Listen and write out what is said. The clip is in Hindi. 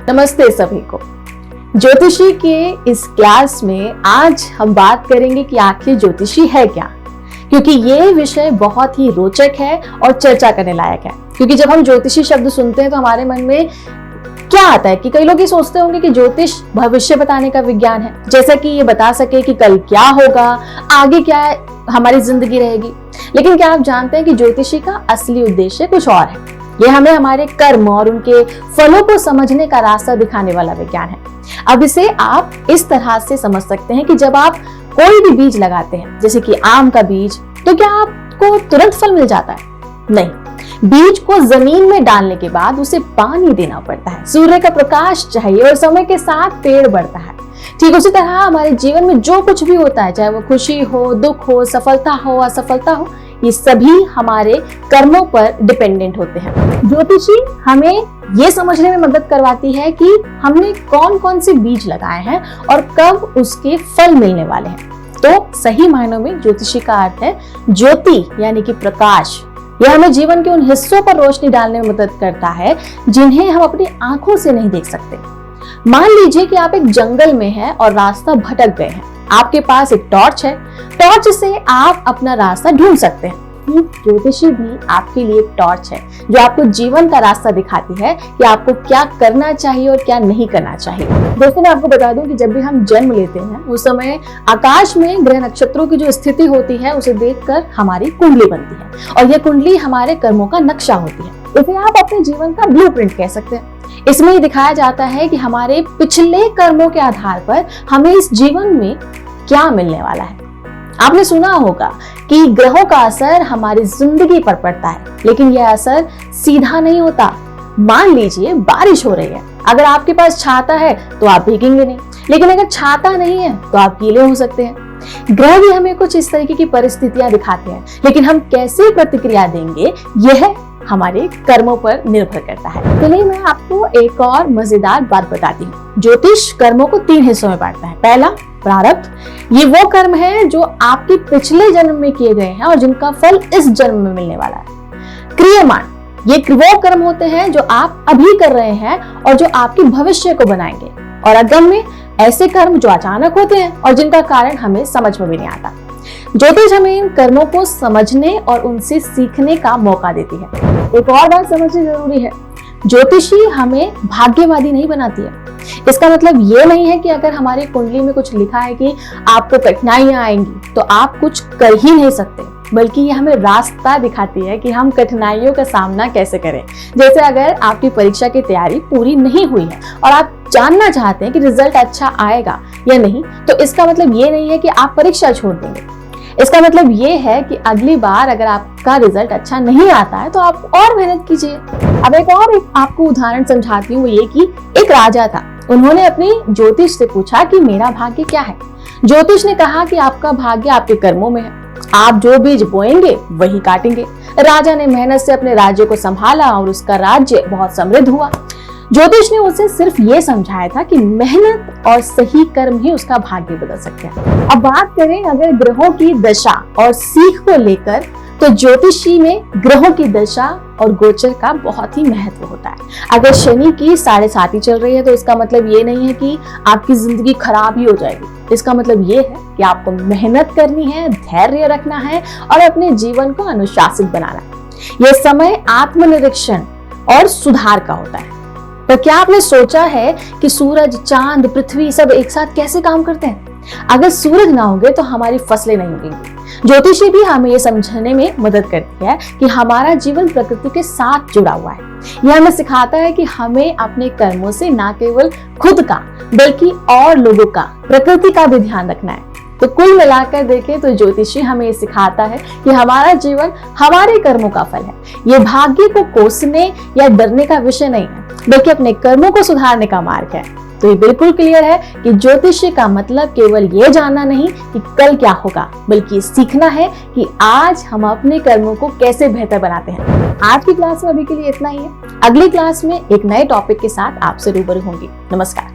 नमस्ते सभी को। ज्योतिषी के इस क्लास में आज हम बात करेंगे कि आखिर ज्योतिषी है क्या, क्योंकि ये विषय बहुत ही रोचक है और चर्चा करने लायक है। क्योंकि जब हम ज्योतिषी शब्द सुनते हैं तो हमारे मन में क्या आता है कि कई लोग ये सोचते होंगे कि ज्योतिष भविष्य बताने का विज्ञान है, जैसा कि ये बता सके कि कल क्या होगा, आगे क्या हमारी जिंदगी रहेगी। लेकिन क्या आप जानते हैं कि ज्योतिषी का असली उद्देश्य कुछ और है। ये हमें हमारे कर्म और उनके फलों को समझने का रास्ता दिखाने वाला विज्ञान है। अब इसे आप इस तरह से समझ सकते हैं कि जब आप कोई भी बीज लगाते हैं, जैसे कि आम का बीज, तो क्या आपको तुरंत फल मिल जाता है? नहीं, बीज को जमीन में डालने के बाद उसे पानी देना पड़ता है, सूर्य का प्रकाश चाहिए और समय के साथ पेड़ बढ़ता है। ठीक उसी तरह हमारे जीवन में जो कुछ भी होता है, चाहे वो खुशी हो, दुख हो, सफलता हो, असफलता हो, ये सभी हमारे कर्मों पर डिपेंडेंट होते हैं। ज्योतिषी हमें ये समझने में मदद करवाती है कि हमने कौन कौन से बीज लगाए हैं और कब उसके फल मिलने वाले हैं। तो सही मायनों में ज्योतिषी का अर्थ है ज्योति, यानी कि प्रकाश। यह हमें जीवन के उन हिस्सों पर रोशनी डालने में मदद करता है जिन्हें हम अपनी आंखों से नहीं देख सकते। मान लीजिए कि आप एक जंगल में हैं और रास्ता भटक गए हैं। आपके पास एक टॉर्च है, टॉर्च से आप अपना रास्ता ढूंढ सकते हैं। ज्योतिषी भी आपके लिए एक टॉर्च है जो आपको जीवन का रास्ता दिखाती है कि आपको क्या करना चाहिए और क्या नहीं करना चाहिए। दोस्तों, मैं आपको बता दूं कि जब भी हम जन्म लेते हैं उस समय आकाश में ग्रह नक्षत्रों की जो स्थिति होती है उसे देखकर हमारी कुंडली बनती है और यह कुंडली हमारे कर्मों का नक्शा होती है। इसे आप अपने जीवन का ब्लूप्रिंट कह सकते हैं। इसमें ही दिखाया जाता है कि हमारे पिछले कर्मों के आधार पर हमें इस जीवन में क्या मिलने वाला है। आपने सुना होगा कि ग्रहों का असर हमारी जिंदगी पर पड़ता है, लेकिन यह असर सीधा नहीं होता। मान लीजिए बारिश हो रही है, अगर आपके पास छाता है तो आप भीगेंगे नहीं, लेकिन अगर छाता नहीं है तो आप गीले हो सकते हैं। ग्रह भी हमें कुछ इस तरीके की परिस्थितियां दिखाते हैं, लेकिन हम कैसे प्रतिक्रिया देंगे यह हमारे कर्मों पर निर्भर करता है। चलिए मैं आपको एक और मजेदार बात बताती हूँ। ज्योतिष कर्मों को 3 हिस्सों में बांटता है। पहला, प्रारब्ध। ये वो कर्म है जो आपके पिछले जन्म में किए गए हैं और जिनका फल इस जन्म में मिलने वाला है। क्रियमाण, ये वो कर्म होते हैं जो आप अभी कर रहे हैं और जो आपके भविष्य को बनाएंगे। और अगम्य, ऐसे कर्म जो अचानक होते हैं और जिनका कारण हमें समझ में भी नहीं आता। ज्योतिष हमें इन कर्मों को समझने और उनसे सीखने का मौका देती है। एक और बात समझनी जरूरी है, ज्योतिषी हमें भाग्यवादी नहीं बनाती है। इसका मतलब ये नहीं है कि अगर हमारी कुंडली में कुछ लिखा है कि आपको कठिनाइयां आएंगी तो आप कुछ कर ही नहीं सकते, बल्कि ये हमें रास्ता दिखाती है कि हम कठिनाइयों का सामना कैसे करें। जैसे अगर आपकी परीक्षा की तैयारी पूरी नहीं हुई है और आप जानना चाहते हैं कि रिजल्ट अच्छा आएगा या नहीं, तो इसका मतलब ये नहीं है कि आप परीक्षा छोड़ देंगे। इसका मतलब ये है कि अगली बार अगर आपका रिजल्ट अच्छा नहीं आता है तो आप और मेहनत कीजिए। अब एक आपको उदाहरण समझाती हूँ। ये कि एक राजा था, उन्होंने अपनी ज्योतिष से पूछा कि मेरा भाग्य क्या है। ज्योतिष ने कहा कि आपका भाग्य आपके कर्मों में है, आप जो बीज बोएंगे वही काटेंगे। राजा ने मेहनत से अपने राज्य को संभाला और उसका राज्य बहुत समृद्ध हुआ। ज्योतिष ने उसे सिर्फ ये समझाया था कि मेहनत और सही कर्म ही उसका भाग्य बदल सकते हैं। अब बात करें अगर ग्रहों की दशा और सीख को लेकर, तो ज्योतिषी में ग्रहों की दशा और गोचर का बहुत ही महत्व होता है। अगर शनि की 7.5 चल रही है तो इसका मतलब ये नहीं है कि आपकी जिंदगी खराब ही हो जाएगी। इसका मतलब ये है कि आपको मेहनत करनी है, धैर्य रखना है और अपने जीवन को अनुशासित बनाना है। यह समय आत्मनिरीक्षण और सुधार का होता है। तो क्या आपने सोचा है कि सूरज, चांद, पृथ्वी सब एक साथ कैसे काम करते हैं? अगर सूरज ना होंगे तो हमारी फसलें नहीं उगेंगी। ज्योतिषी भी हमें ये समझने में मदद करती है कि हमारा जीवन प्रकृति के साथ जुड़ा हुआ है। यह हमें सिखाता है कि हमें अपने कर्मों से न केवल खुद का बल्कि और लोगों का, प्रकृति का भी ध्यान रखना है। तो कुल मिलाकर देखें तो ज्योतिषी हमें ये सिखाता है कि हमारा जीवन हमारे कर्मों का फल है। ये भाग्य को कोसने या डरने का विषय नहीं है, बल्कि अपने कर्मों को सुधारने का मार्ग है। तो ये बिल्कुल क्लियर है कि ज्योतिषी का मतलब केवल ये जानना नहीं कि कल क्या होगा, बल्कि सीखना है कि आज हम अपने कर्मों को कैसे बेहतर बनाते हैं। आज की क्लास में अभी के लिए इतना ही है। अगली क्लास में एक नए टॉपिक के साथ आपसे रूबरू होंगी। नमस्कार।